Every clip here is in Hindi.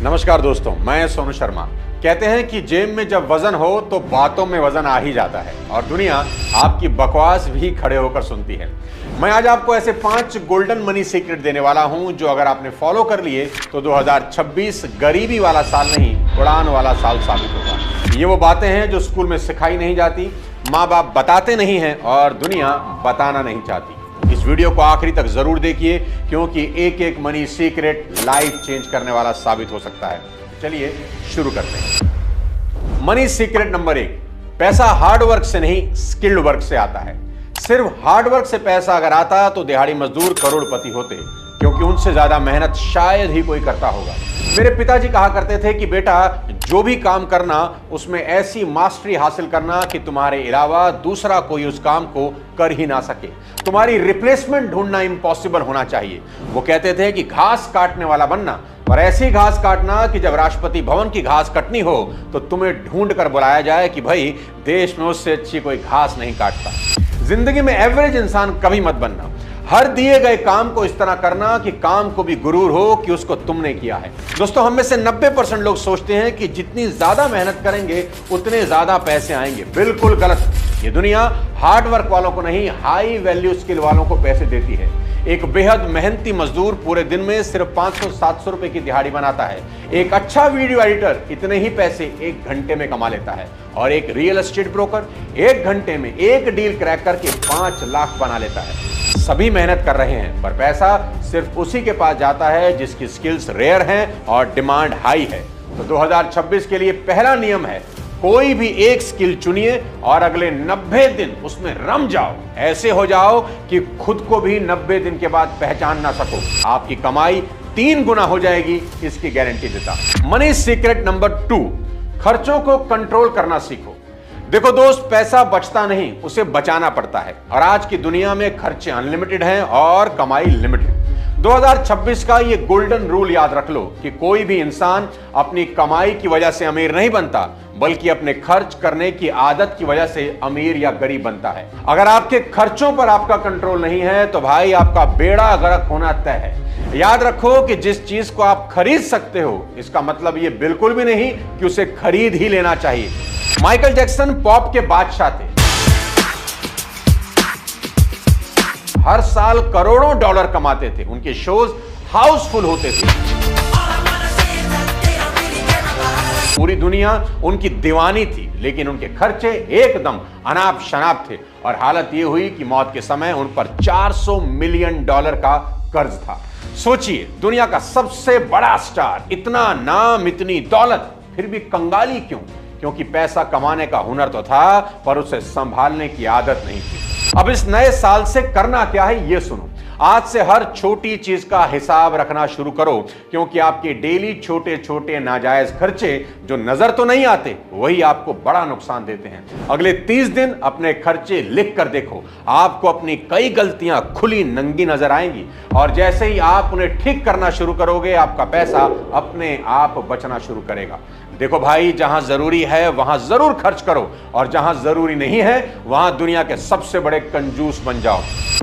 नमस्कार दोस्तों, मैं सोनू शर्मा। कहते हैं कि जेब में जब वजन हो तो बातों में वजन आ ही जाता है और दुनिया आपकी बकवास भी खड़े होकर सुनती है। मैं आज आपको ऐसे 5 गोल्डन मनी सीक्रेट देने वाला हूं जो अगर आपने फॉलो कर लिए तो 2026 गरीबी वाला साल नहीं, उड़ान वाला साल साबित होगा। ये वो बातें हैं जो स्कूल में सिखाई नहीं जाती, माँ बाप बताते नहीं हैं और दुनिया बताना नहीं चाहती। इस वीडियो को आखिरी तक जरूर देखिए क्योंकि एक एक मनी सीक्रेट लाइफ चेंज करने वाला साबित हो सकता है। चलिए शुरू करते हैं। मनी सीक्रेट नंबर 1, पैसा हार्ड वर्क से नहीं स्किल्ड वर्क से आता है। सिर्फ हार्ड वर्क से पैसा अगर आता तो दिहाड़ी मजदूर करोड़पति होते, क्योंकि उनसे ज्यादा मेहनत शायद ही कोई करता होगा। मेरे पिताजी कहा करते थे कि बेटा, जो भी काम करना उसमें ऐसी मास्टरी हासिल करना कि तुम्हारे अलावा दूसरा कोई उस काम को कर ही ना सके। तुम्हारी रिप्लेसमेंट ढूंढना इम्पॉसिबल होना चाहिए। वो कहते थे कि घास काटने वाला बनना, और ऐसी घास काटना कि जब राष्ट्रपति भवन की घास कटनी हो तो तुम्हें ढूंढ कर बुलाया जाए कि भाई, देश में उससे अच्छी कोई घास नहीं काटता। जिंदगी में एवरेज इंसान कभी मत बनना। हर दिए गए काम को इस तरह करना कि काम को भी गुरूर हो कि उसको तुमने किया है। दोस्तों, हम में से 90% लोग सोचते हैं कि जितनी ज्यादा मेहनत करेंगे उतने ज्यादा पैसे आएंगे। बिल्कुल गलत। ये दुनिया हार्ड वर्क वालों को नहीं, हाई वैल्यू स्किल वालों को पैसे देती है। एक बेहद मेहनती मजदूर पूरे दिन में सिर्फ 500-700 रुपए की दिहाड़ी बनाता है। एक अच्छा वीडियो एडिटर इतने ही पैसे 1 घंटे में कमा लेता है और एक रियल एस्टेट ब्रोकर 1 घंटे में एक डील क्रैक करके 5 लाख बना लेता है। सभी मेहनत कर रहे हैं, पर पैसा सिर्फ उसी के पास जाता है जिसकी स्किल्स रेयर हैं और डिमांड हाई है। तो 2026 के लिए पहला नियम है, कोई भी एक स्किल चुनिए और अगले 90 दिन उसमें रम जाओ। ऐसे हो जाओ कि खुद को भी 90 दिन के बाद पहचान ना सको। आपकी कमाई 3 गुना हो जाएगी, इसकी गारंटी देता। मनी सीक्रेट नंबर 2, खर्चों को कंट्रोल करना सीखो। देखो दोस्त, पैसा बचता नहीं, उसे बचाना पड़ता है और आज की दुनिया में खर्चे अनलिमिटेड हैं और कमाई लिमिटेड। 2026 का ये गोल्डन रूल याद रख लो कि कोई भी इंसान अपनी कमाई की वजह से अमीर नहीं बनता, बल्कि अपने खर्च करने की आदत की वजह से अमीर या गरीब बनता है। अगर आपके खर्चों पर आपका कंट्रोल नहीं है तो भाई आपका बेड़ा गर्क होना तय है। याद रखो कि जिस चीज को आप खरीद सकते हो, इसका मतलब ये बिल्कुल भी नहीं कि उसे खरीद ही लेना चाहिए। माइकल जैक्सन पॉप के बादशाह थे। हर साल करोड़ों डॉलर कमाते थे। उनके शोज हाउसफुल होते थे। पूरी दुनिया उनकी दीवानी थी, लेकिन उनके खर्चे एकदम अनाप शनाप थे और हालत यह हुई कि मौत के समय उन पर $400 मिलियन का कर्ज था। सोचिए, दुनिया का सबसे बड़ा स्टार, इतना नाम, इतनी दौलत, फिर भी कंगाली क्यों? क्योंकि पैसा कमाने का हुनर तो था, पर उसे संभालने की आदत नहीं थी। अब इस नए साल से करना क्या है, यह सुनो। आज से हर छोटी चीज का हिसाब रखना शुरू करो, क्योंकि आपके डेली छोटे छोटे नाजायज खर्चे जो नजर तो नहीं आते, वही आपको बड़ा नुकसान देते हैं। अगले 30 दिन अपने खर्चे लिख कर देखो। आपको अपनी कई गलतियां खुली नंगी नजर आएंगी और जैसे ही आप उन्हें ठीक करना शुरू करोगे, आपका पैसा अपने आप बचना शुरू करेगा। देखो भाई, जहां जरूरी है वहां जरूर खर्च करो और जहां जरूरी नहीं है वहां दुनिया के सबसे बड़े कंजूस बन जाओ।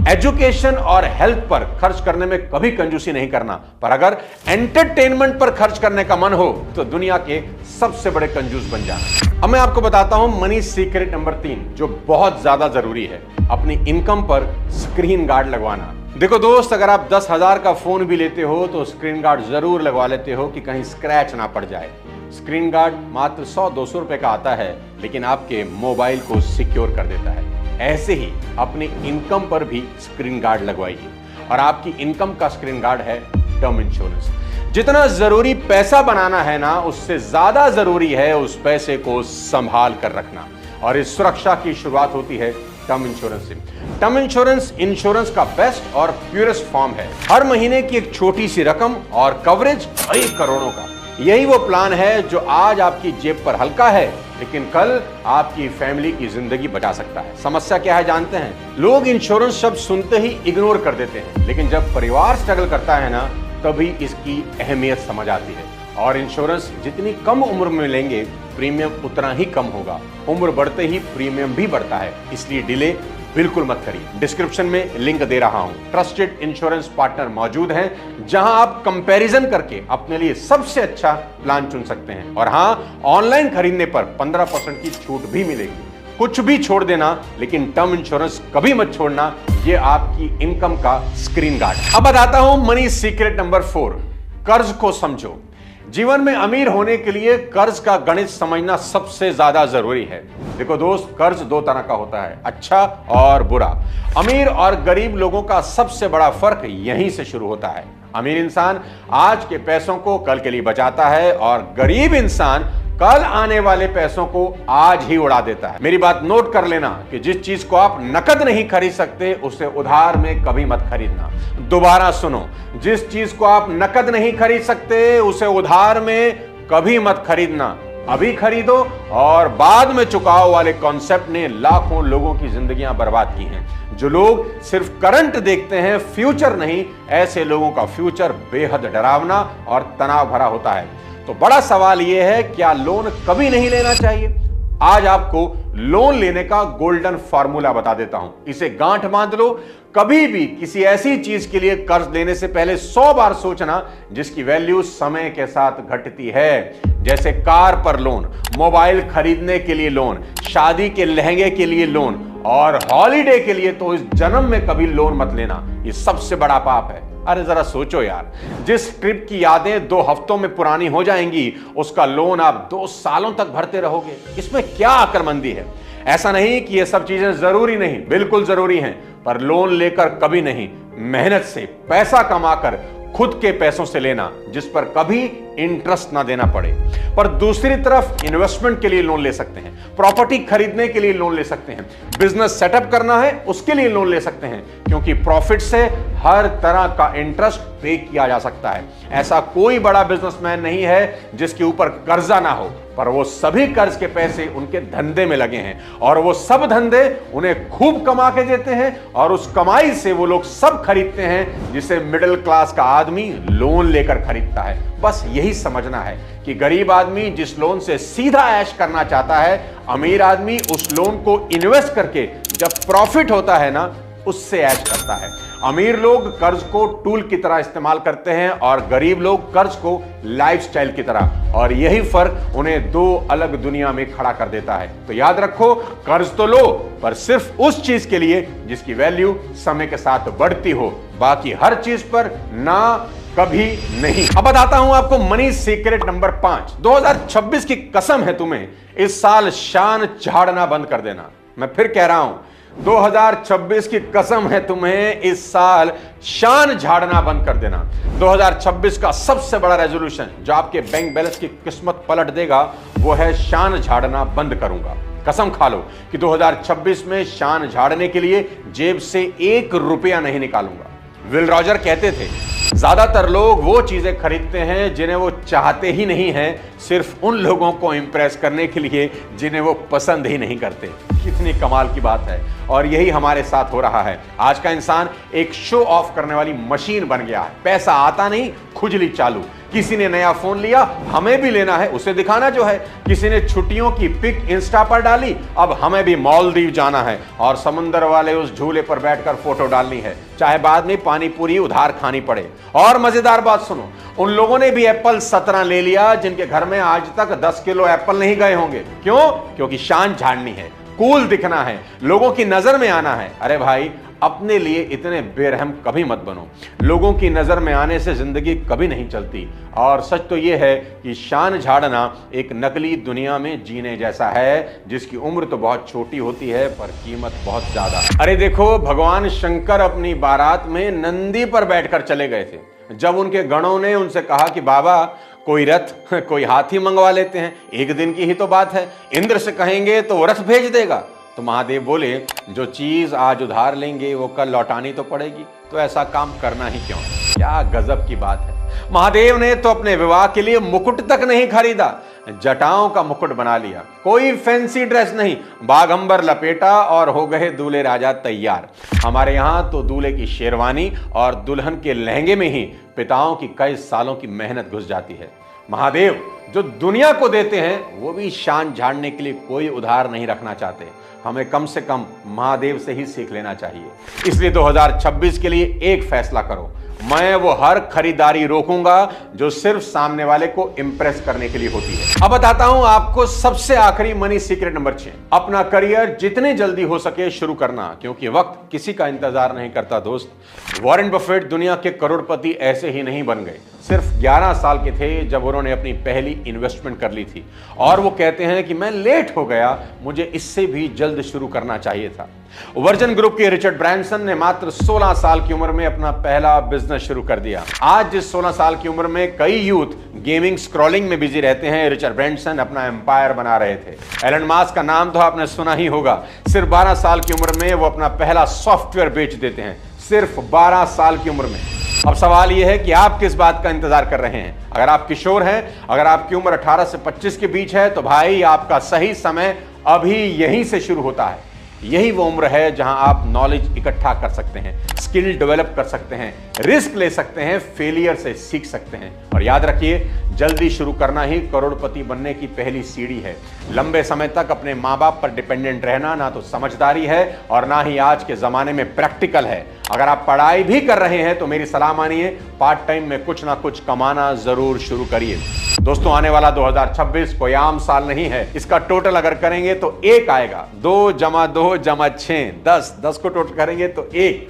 एजुकेशन और हेल्थ पर खर्च करने में कभी कंजूसी नहीं करना, पर अगर एंटरटेनमेंट पर खर्च करने का मन हो तो दुनिया के सबसे बड़े कंजूस बन जाना। अब मैं आपको बताता हूं मनी सीक्रेट नंबर 3, जो बहुत ज्यादा जरूरी है, अपनी इनकम पर स्क्रीन गार्ड लगवाना। देखो दोस्त, अगर आप 10,000 का फोन भी लेते हो तो स्क्रीन गार्ड जरूर लगवा लेते हो कि कहीं स्क्रैच ना पड़ जाए। स्क्रीन गार्ड मात्र 100-200 रुपए का आता है, लेकिन आपके मोबाइल को सिक्योर कर देता है। ऐसे ही अपनी इनकम पर भी स्क्रीन गार्ड लगवाइए और आपकी इनकम का स्क्रीन गार्ड है टर्म इंश्योरेंस। जितना जरूरी पैसा बनाना है ना, उससे ज्यादा जरूरी है उस पैसे को संभाल कर रखना, और इस सुरक्षा की शुरुआत होती है टर्म इंश्योरेंस से। टर्म इंश्योरेंस इंश्योरेंस का बेस्ट और प्योरेस्ट फॉर्म है। हर महीने की एक छोटी सी रकम और कवरेज कई करोड़ों का। यही वो प्लान है जो आज आपकी जेब पर हल्का है, लेकिन कल आपकी फैमिली की जिंदगी बचा सकता है। समस्या क्या है जानते हैं? लोग इंश्योरेंस शब्द सुनते ही इग्नोर कर देते हैं, लेकिन जब परिवार स्ट्रगल करता है ना, तभी इसकी अहमियत समझ आती है। और इंश्योरेंस जितनी कम उम्र में लेंगे, प्रीमियम उतना ही कम होगा। उम्र बढ़ते ही प्रीमियम भी बढ़ता है, इसलिए डिले बिल्कुल मत करिए। डिस्क्रिप्शन में लिंक दे रहा हूं, ट्रस्टेड इंश्योरेंस पार्टनर मौजूद हैं जहां आप कंपैरिजन करके अपने लिए सबसे अच्छा प्लान चुन सकते हैं। और हां, ऑनलाइन खरीदने पर 15% की छूट भी मिलेगी। कुछ भी छोड़ देना लेकिन टर्म इंश्योरेंस कभी मत छोड़ना, ये आपकी इनकम का स्क्रीन गार्ड। अब बताता हूं मनी सीक्रेट नंबर 4, कर्ज को समझो। जीवन में अमीर होने के लिए कर्ज का गणित समझना सबसे ज्यादा जरूरी है। देखो दोस्त, कर्ज दो तरह का होता है, अच्छा और बुरा। अमीर और गरीब लोगों का सबसे बड़ा फर्क यहीं से शुरू होता है। अमीर इंसान आज के पैसों को कल के लिए बचाता है और गरीब इंसान कल आने वाले पैसों को आज ही उड़ा देता है। मेरी बात नोट कर लेना कि जिस चीज को आप नकद नहीं खरीद सकते उसे उधार में कभी मत खरीदना। दोबारा सुनो, जिस चीज को आप नकद नहीं खरीद सकते उसे उधार में कभी मत खरीदना। अभी खरीदो और बाद में चुकाओ वाले कॉन्सेप्ट ने लाखों लोगों की जिंदगियां बर्बाद की हैं। जो लोग सिर्फ करंट देखते हैं, फ्यूचर नहीं, ऐसे लोगों का फ्यूचर बेहद डरावना और तनाव भरा होता है। तो बड़ा सवाल यह है, क्या लोन कभी नहीं लेना चाहिए? आज आपको लोन लेने का गोल्डन फॉर्मूला बता देता हूं, इसे गांठ बांध लो। कभी भी किसी ऐसी चीज के लिए कर्ज लेने से पहले 100 बार सोचना जिसकी वैल्यू समय के साथ घटती है। जैसे कार पर लोन, मोबाइल खरीदने के लिए लोन, शादी के लहंगे के लिए लोन और हॉलिडे के लिए तो इस जन्म में कभी लोन मत लेना। ये सबसे बड़ा पाप है। अरे जरा सोचो यार, जिस ट्रिप की यादें 2 हफ्तों में पुरानी हो जाएंगी उसका लोन आप 2 सालों तक भरते रहोगे। इसमें क्या अक्लमंदी है? ऐसा नहीं कि ये सब चीजें जरूरी नहीं, बिल्कुल जरूरी हैं, पर लोन लेकर कभी नहीं, मेहनत से पैसा कमाकर खुद के पैसों से लेना जिस पर कभी इंटरेस्ट ना देना पड़े। पर दूसरी तरफ इन्वेस्टमेंट के लिए लोन ले सकते हैं, प्रॉपर्टी खरीदने के लिए लोन ले सकते हैं, बिजनेस सेटअप करना है उसके लिए लोन ले सकते हैं, क्योंकि प्रॉफिट से हर तरह का इंटरेस्ट पे किया जा सकता है। ऐसा कोई बड़ा बिजनेसमैन नहीं है जिसके ऊपर कर्जा ना हो, पर वो सभी कर्ज के पैसे उनके धंधे में लगे हैं और वो सब धंधे उन्हें खूब कमा के देते हैं और उस कमाई से वो लोग सब खरीदते हैं जिसे मिडिल क्लास का आदमी लोन लेकर खरीदता है। बस यही समझना है कि गरीब आदमी जिस लोन से सीधा ऐश करना चाहता है, अमीर आदमी उस लोन को इन्वेस्ट करके जब प्रॉफिट होता है ना, उससे ऐश करता है। अमीर लोग कर्ज को टूल की तरह इस्तेमाल करते हैं और गरीब लोग कर्ज को लाइफस्टाइल की तरह, और यही फर्क उन्हें 2 अलग दुनिया में खड़ा कर देता है। तो याद रखो, कर्ज तो लो पर सिर्फ उस चीज के लिए जिसकी वैल्यू समय के साथ बढ़ती हो, बाकी हर चीज पर ना कभी नहीं। अब बताता हूं आपको मनी सीक्रेट नंबर 5। 2026 की कसम है तुम्हें इस साल शान झाड़ना बंद कर देना। मैं फिर कह रहा हूं, 2026 की कसम है तुम्हें इस साल शान झाड़ना बंद कर देना। 2026 का सबसे बड़ा रेजोल्यूशन जो आपके बैंक बैलेंस की किस्मत पलट देगा वो है शान झाड़ना बंद करूंगा। कसम खा लो कि 2026 में शान झाड़ने के लिए जेब से 1 रुपया नहीं निकालूंगा। विल रॉजर कहते थे, ज्यादातर लोग वो चीजें खरीदते हैं जिन्हें वो चाहते ही नहीं हैं, सिर्फ उन लोगों को इंप्रेस करने के लिए जिन्हें वो पसंद ही नहीं करते। कितनी कमाल की बात है, और यही हमारे साथ हो रहा है। आज का इंसान एक शो ऑफ करने वाली मशीन बन गया है। पैसा आता नहीं, खुजली चालू। किसी ने नया फोन लिया, हमें भी लेना है, उसे दिखाना जो है। किसी ने छुट्टियों की पिक इंस्टा पर डाली, अब हमें भी मालदीव जाना है और समुंदर वाले उस झूले पर बैठकर फोटो डालनी है, चाहे बाद में पानी पूरी उधार खानी पड़े। और मजेदार बात सुनो, उन लोगों ने भी एप्पल 17 ले लिया जिनके घर में आज तक 10 किलो एप्पल नहीं गए होंगे। क्यों? क्योंकि शान झाड़नी है, कूल दिखना है, लोगों की नजर में आना है। अरे भाई, अपने लिए इतने बेरहम कभी मत बनो। लोगों की नजर में आने से जिंदगी कभी नहीं चलती। और सच तो यह है कि शान झाड़ना एक नकली दुनिया में जीने जैसा है जिसकी उम्र तो बहुत छोटी होती है पर कीमत बहुत ज्यादा। अरे देखो, भगवान शंकर अपनी बारात में नंदी पर बैठकर चले गए थे। जब उनके गणों ने उनसे कहा कि बाबा कोई रथ, कोई हाथी मंगवा लेते हैं, एक दिन की ही तो बात है, इंद्र से कहेंगे तो वो रथ भेज देगा। तो महादेव बोले, जो चीज आज उधार लेंगे वो कल लौटानी तो पड़ेगी, तो ऐसा काम करना ही क्यों। क्या गजब की बात है। महादेव ने तो अपने विवाह के लिए मुकुट तक नहीं खरीदा, जटाओं का मुकुट बना लिया। कोई फैंसी ड्रेस नहीं, बागंबर लपेटा और हो गए दूल्हे राजा तैयार। हमारे यहाँ तो दूल्हे की शेरवानी और दुल्हन के लहंगे में ही पिताओं की कई सालों की मेहनत घुस जाती है। महादेव जो दुनिया को देते हैं वो भी शान झाड़ने के लिए कोई उधार नहीं रखना चाहते। हमें कम से कम महादेव से ही सीख लेना चाहिए। इसलिए 2026 के लिए एक फैसला करो, मैं वो हर खरीदारी रोकूंगा जो सिर्फ सामने वाले को इंप्रेस करने के लिए होती है। अब बताता हूं आपको सबसे आखिरी मनी सीक्रेट नंबर 6, अपना करियर जितने जल्दी हो सके शुरू करना, क्योंकि वक्त किसी का इंतजार नहीं करता दोस्त। वॉरेन बफेट दुनिया के करोड़पति ऐसे ही नहीं बन गए, सिर्फ 11 साल के थे जब उन्होंने अपनी पहली इन्वेस्टमेंट कर ली थी। और वो कहते हैं कि मैं लेट हो गया, मुझे इससे भी जल्द शुरू करना चाहिए था। वर्जिन ग्रुप के रिचर्ड ब्रांसन ने मात्र 16 साल की उम्र में अपना पहला बिजनेस शुरू कर दिया। आज जिस 16 साल की उम्र में कई यूथ गेमिंग स्क्रॉलिंग में बिजी रहते हैं, रिचर्ड ब्रांसन अपना एम्पायर बना रहे थे। एलन मस्क का नाम तो आपने सुना ही होगा, सिर्फ 12 साल की उम्र में वो अपना पहला सॉफ्टवेयर बेच देते हैं, सिर्फ 12 साल की उम्र में। अब सवाल यह है कि आप किस बात का इंतजार कर रहे हैं? अगर आप किशोर हैं, अगर आपकी उम्र 18 से 25 के बीच है, तो भाई आपका सही समय अभी यहीं से शुरू होता है। यही वो उम्र है जहां आप नॉलेज इकट्ठा कर सकते हैं, स्किल डेवलप कर सकते हैं, रिस्क ले सकते हैं, फेलियर से सीख सकते हैं। और याद रखिए, जल्दी शुरू करना ही करोड़पति बनने की पहली सीढ़ी है। लंबे समय तक अपने माँ बाप पर डिपेंडेंट रहना ना तो समझदारी है और ना ही आज के जमाने में प्रैक्टिकल है। अगर आप पढ़ाई भी कर रहे हैं तो मेरी सलाह मानिए, पार्ट टाइम में कुछ ना कुछ कमाना जरूर शुरू करिए। दोस्तों, आने वाला 2026 कोई आम साल नहीं है। इसका टोटल अगर करेंगे तो 1 आएगा। 2 + 2 = 6, 10 को टोटल करेंगे तो 1।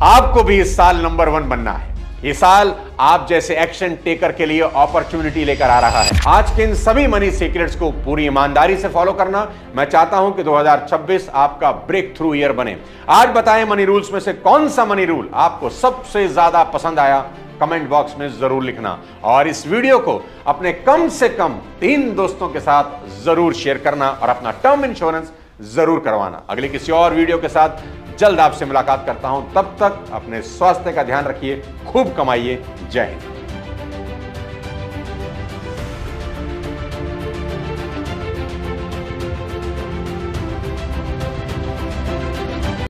आपको भी इस साल नंबर 1 बनना है। ये साल आप जैसे एक्शन टेकर के लिए अपॉर्चुनिटी लेकर आ रहा है। आज के इन सभी मनी सीक्रेट्स को पूरी ईमानदारी से फॉलो करना। मैं चाहता हूं कि 2026 आपका ब्रेक थ्रू ईयर बने। आज बताएं मनी रूल्स में से कौन सा मनी रूल आपको सबसे ज्यादा पसंद आया? कमेंट बॉक्स में जरूर लिखना और इस वीडियो को अपने कम से कम 3 दोस्तों के साथ जरूर शेयर करना और अपना टर्म इंश्योरेंस जरूर करवाना। अगले किसी और वीडियो के साथ जल्द आपसे मुलाकात करता हूं। तब तक अपने स्वास्थ्य का ध्यान रखिए, खूब कमाइए। जय हिंद।